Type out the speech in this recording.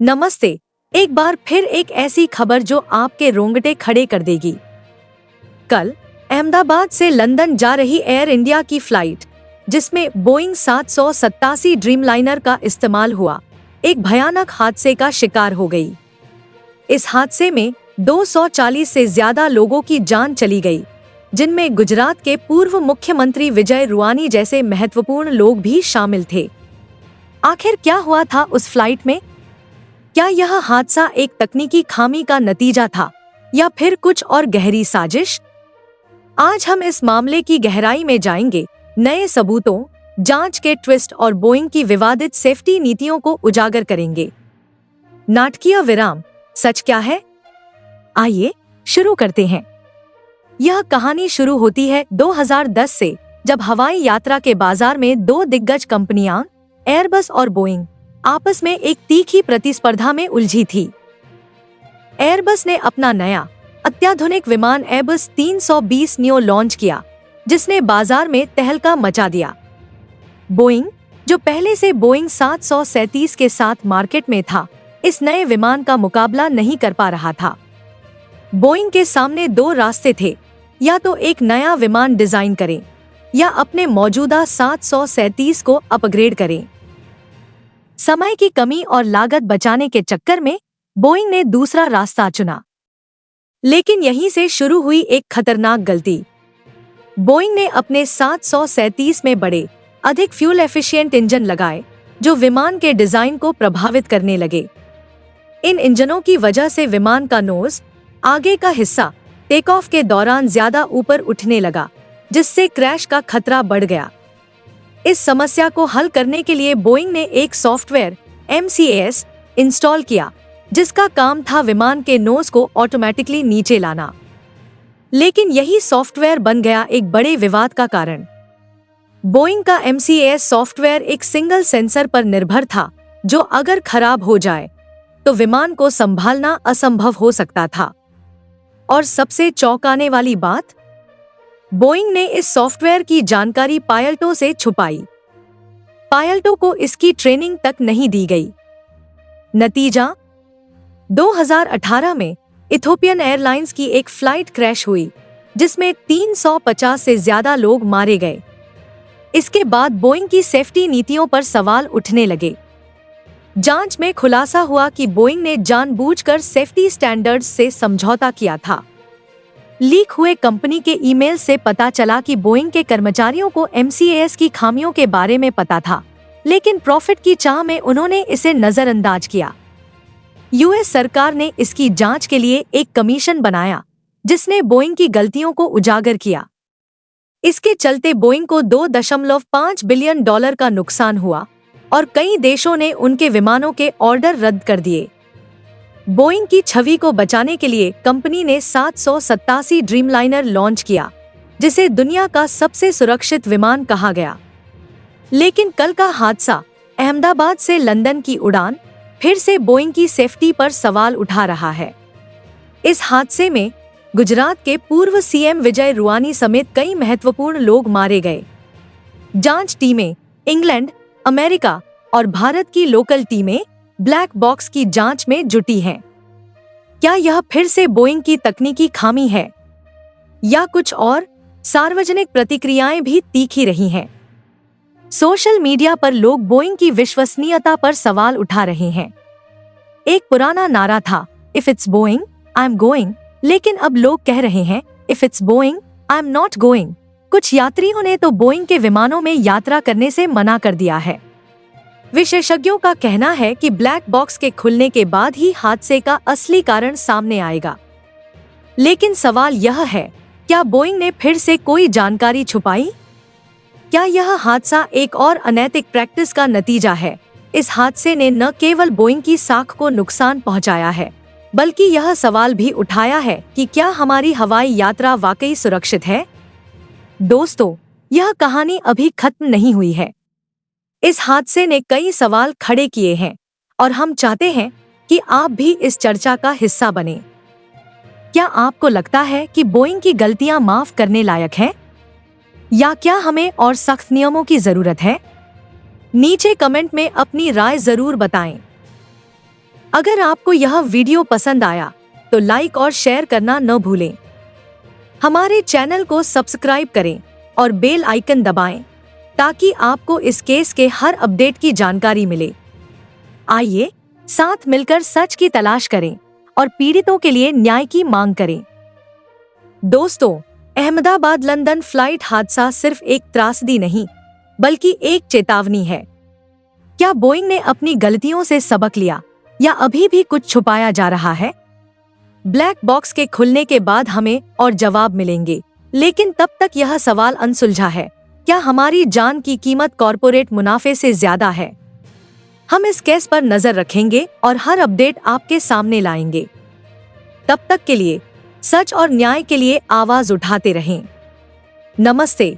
नमस्ते। एक बार फिर एक ऐसी खबर जो आपके रोंगटे खड़े कर देगी। कल अहमदाबाद से लंदन जा रही एयर इंडिया की फ्लाइट, जिसमें बोइंग 787 ड्रीमलाइनर का इस्तेमाल हुआ, एक भयानक हादसे का शिकार हो गई। इस हादसे में 240 से ज्यादा लोगों की जान चली गई, जिनमें गुजरात के पूर्व मुख्यमंत्री विजय रुवानी जैसे महत्वपूर्ण लोग भी शामिल थे। आखिर क्या हुआ था उस फ्लाइट में? क्या यह हादसा एक तकनीकी खामी का नतीजा था या फिर कुछ और गहरी साजिश? आज हम इस मामले की गहराई में जाएंगे, नए सबूतों, जांच के ट्विस्ट और बोइंग की विवादित सेफ्टी नीतियों को उजागर करेंगे। नाटकीय विराम, सच क्या है? आइए शुरू करते हैं। यह कहानी शुरू होती है 2010 से, जब हवाई यात्रा के बाजार में दो दिग्गज कंपनियां, एयरबस और बोइंग, आपस में एक तीखी प्रतिस्पर्धा में उलझी थी। एयरबस ने अपना नया अत्याधुनिक विमान एयरबस 320 नियो लॉन्च किया, जिसने बाजार में तहलका मचा दिया। बोइंग, जो पहले से बोइंग 737 के साथ मार्केट में था, इस नए विमान का मुकाबला नहीं कर पा रहा था। बोइंग के सामने दो रास्ते थे, या तो एक नया विमान डिजाइन करें या अपने मौजूदा 737 को अपग्रेड करें। समय की कमी और लागत बचाने के चक्कर में बोइंग ने दूसरा रास्ता चुना। लेकिन यहीं से शुरू हुई एक खतरनाक गलती। बोइंग ने अपने 737 में बड़े, अधिक फ्यूल एफिशिएंट इंजन लगाए, जो विमान के डिजाइन को प्रभावित करने लगे। इन इंजनों की वजह से विमान का नोज, आगे का हिस्सा, टेक ऑफ के दौरान ज्यादा ऊपर उठने लगा, जिससे क्रैश का खतरा बढ़ गया। इस समस्या को हल करने के लिए बोइंग ने एक सॉफ्टवेयर MCAS इंस्टॉल किया, जिसका काम था विमान के नोज को ऑटोमेटिकली नीचे लाना। लेकिन यही सॉफ्टवेयर बन गया एक बड़े विवाद का कारण। बोइंग का MCAS सॉफ्टवेयर एक सिंगल सेंसर पर निर्भर था, जो अगर खराब हो जाए तो विमान को संभालना असंभव हो सकता था। और सबसे चौंकाने वाली बात, बोइंग ने इस सॉफ्टवेयर की जानकारी पायलटों से छुपाई। पायलटों को इसकी ट्रेनिंग तक नहीं दी गई। नतीजा, 2018 में इथोपियन एयरलाइंस की एक फ्लाइट क्रैश हुई, जिसमें 350 से ज्यादा लोग मारे गए। इसके बाद बोइंग की सेफ्टी नीतियों पर सवाल उठने लगे। जांच में खुलासा हुआ कि बोइंग ने जानबूझकर सेफ्टी स्टैंडर्ड्स से समझौता किया था। लीक हुए कंपनी के ईमेल से पता चला कि बोइंग के कर्मचारियों को MCAS की खामियों के बारे में पता था, लेकिन प्रॉफिट की चाह में उन्होंने इसे नजरअंदाज किया। US सरकार ने इसकी जांच के लिए एक कमीशन बनाया, जिसने बोइंग की गलतियों को उजागर किया। इसके चलते बोइंग को $2.5 बिलियन का नुकसान हुआ और कई देशों ने उनके विमानों के ऑर्डर रद्द कर दिए। बोइंग की छवि को बचाने के लिए कंपनी ने 787 ड्रीमलाइनर लॉन्च किया, जिसे दुनिया का सबसे सुरक्षित विमान कहा गया। लेकिन कल का हादसा, अहमदाबाद से लंदन की उड़ान, फिर से बोइंग की सेफ्टी पर सवाल उठा रहा है। इस हादसे में गुजरात के पूर्व CM विजय रुवानी समेत कई महत्वपूर्ण लोग मारे गए। जांच टीमें इंग्लैंड, अमेरिका और भारत की लोकल टीमें ब्लैक बॉक्स की जांच में जुटी हैं। क्या यह फिर से बोइंग की तकनीकी खामी है या कुछ और? सार्वजनिक प्रतिक्रियाएं भी तीखी रही हैं। सोशल मीडिया पर लोग बोइंग की विश्वसनीयता पर सवाल उठा रहे हैं। एक पुराना नारा था, if it's Boeing I am going, लेकिन अब लोग कह रहे हैं, if it's Boeing I am not going. कुछ यात्रियों ने तो बोइंग के विमानों में यात्रा करने से मना कर दिया है। विशेषज्ञों का कहना है कि ब्लैक बॉक्स के खुलने के बाद ही हादसे का असली कारण सामने आएगा। लेकिन सवाल यह है, क्या बोइंग ने फिर से कोई जानकारी छुपाई? क्या यह हादसा एक और अनैतिक प्रैक्टिस का नतीजा है? इस हादसे ने न केवल बोइंग की साख को नुकसान पहुंचाया है, बल्कि यह सवाल भी उठाया है कि क्या हमारी हवाई यात्रा वाकई सुरक्षित है? दोस्तों, यह कहानी अभी खत्म नहीं हुई है। इस हादसे ने कई सवाल खड़े किए हैं और हम चाहते हैं कि आप भी इस चर्चा का हिस्सा बने। क्या आपको लगता है कि बोइंग की गलतियां माफ करने लायक हैं? या क्या हमें और सख्त नियमों की जरूरत है? नीचे कमेंट में अपनी राय जरूर बताएं। अगर आपको यह वीडियो पसंद आया तो लाइक और शेयर करना न भूलें। हमारे चैनल को सब्सक्राइब करें और बेल आइकन दबाएं ताकि आपको इस केस के हर अपडेट की जानकारी मिले। आइए साथ मिलकर सच की तलाश करें और पीड़ितों के लिए न्याय की मांग करें। दोस्तों, अहमदाबाद लंदन फ्लाइट हादसा सिर्फ एक त्रासदी नहीं बल्कि एक चेतावनी है। क्या बोइंग ने अपनी गलतियों से सबक लिया या अभी भी कुछ छुपाया जा रहा है? ब्लैक बॉक्स के खुलने के बाद हमें और जवाब मिलेंगे, लेकिन तब तक यह सवाल अनसुलझा है, क्या हमारी जान की कीमत कॉरपोरेट मुनाफे से ज्यादा है? हम इस केस पर नजर रखेंगे और हर अपडेट आपके सामने लाएंगे। तब तक के लिए सच और न्याय के लिए आवाज उठाते रहें। नमस्ते।